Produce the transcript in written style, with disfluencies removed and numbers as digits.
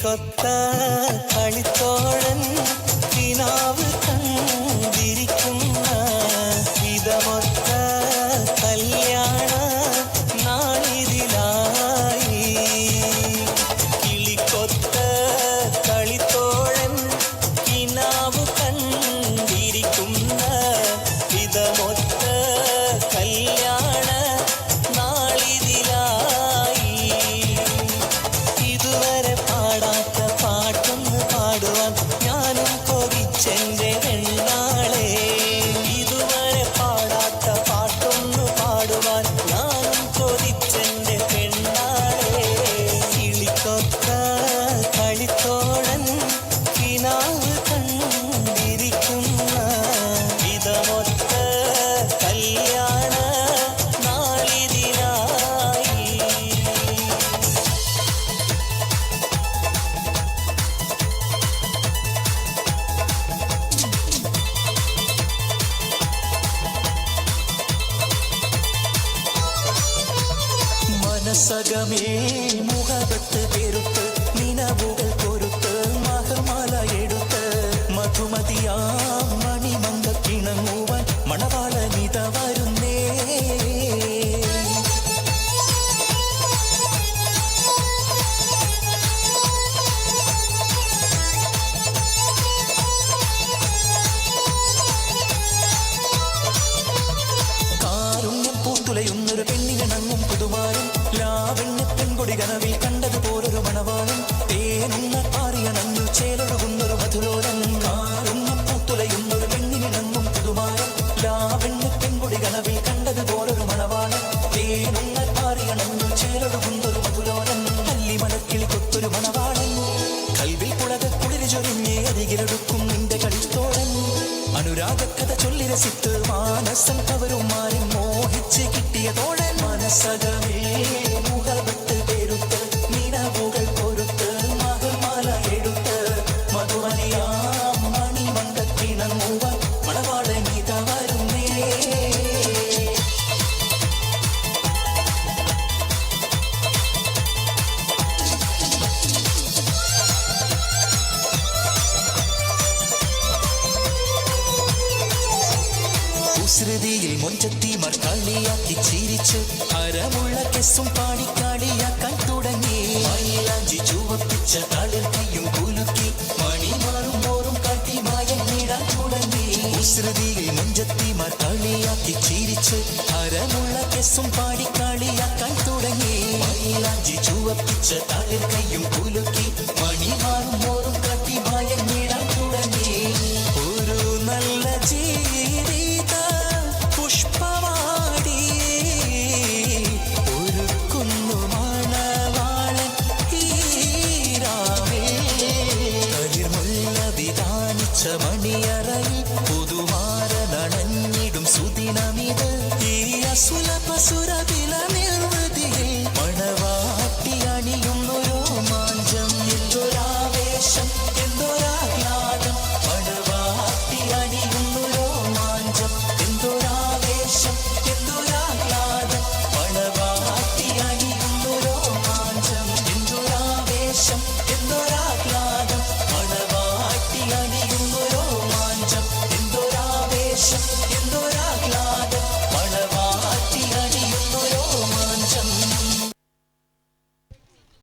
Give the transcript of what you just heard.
കിളിക്കൊത്ത കളിത്തോഴൻ കിനാവ് കണ്ടിരിക്കുന്ന വിധമൊത്ത കല്യാണ നാളിതിലായി. കിളിക്കൊത്ത കളിത്തോഴൻ കിനാവ് കണ്ടിരിക്കുന്ന വിധമൊത്ത കല്യാണ നാളിതിലായി. ഇതുവരെ പാടാത്ത പാട്ടൊന്ന് പാടുവാൻ ഞാനും കൊതിച്ചെന്റെ വെണ്ണാളെ. ഇതുവരെ പാടാത്ത പാട്ടൊന്ന് പാടുവാൻ ഞാനും കൊതിച്ചെന്റെ പെണ്ണാളെ. കിളിക്കൊത്ത കളിത്തോഴൻ കിനാവ് കണ്ടിരിക്കുന്ന വിധമൊത്ത കല്യാണ നാളിതിലായി. മനസ്സകമേ മുഖപെട്ട് പെരുത്ത് നിനവുകൾ കൊരുത്ത് മഹർമാല എടുത്ത് മധുമതിയാ മണിമങ്ക കിണങ്ങുവാൻ മണവാളനിത വരുന്നേ. കാരുണ്യം പൂത്തുലയുന്നൊരു പെണ്ണിനങ്ങും പുതുമാരും ലാവണ്യ പെൺകൊടി കനവിൽ കണ്ടതുപോലൊരു മണവാളൻ തേനുന്ന ആറിയണഞ്ഞു ചേലൊഴുകുന്നൊരു മധുലോലൻ. കാരുണ്യം പൂത്തുലയുന്നൊരു പെണ്ണിനങ്ങും പുതുമാരും ലാവണ്യ പെൺകൊടി കനവിൽ കണ്ടതുപോലൊരു മണവാളൻ തേനുന്ന ആറിയണഞ്ഞു ചേലൊഴുകുന്നൊരു മധുലോലൻ. കല്ലിമലക്കിളി കൊത്തൊരു മണവാളൻ കൽവിൽ പുളക കുളിര് ചൊരിഞ്ഞേ അരികിലെടുക്കും നിന്റെ കളിത്തോഴൻ. അനുരാഗക്കഥ ചൊല്ലി രസിത്ത് മാനസം കവരുമാരും മോഹിച്ച് കിട്ടിയ തോഴൻ. മനസ്സകമേ മുഖപെട്ട് പെരുത്ത് നിനവുകൾ കൊരുത്ത് മകമാല എടുത്ത് മധുമനിയാ മണിമങ്ക കിണങ്ങുവാൻ മണവാളനിത വരുന്നേ. കുസൃതിയിൽ മൊഞ്ചത്തിമാർ കളിയാക്കി ചിരിച്ച് ഹരമുള്ള കെസ്സും പാടി കളിയാക്കാൻ തുടങ്ങി. മൈലാഞ്ചി ചുവപ്പിച്ച തളിർ കയ്യും കുലുക്കി മണിമാറും മോറും കാട്ടി മയങ്ങിടാൻ തുടങ്ങി. കുസൃതിയിൽ മൊഞ്ചത്തിമാർ കളിയാക്കി ചിരിച്ച് ഹരമുള്ള കെസ്സും പാടി കളിയാക്കാൻ തുടങ്ങി. മൈലാഞ്ചി ചുവപ്പിച്ച തളിർ കയ്യും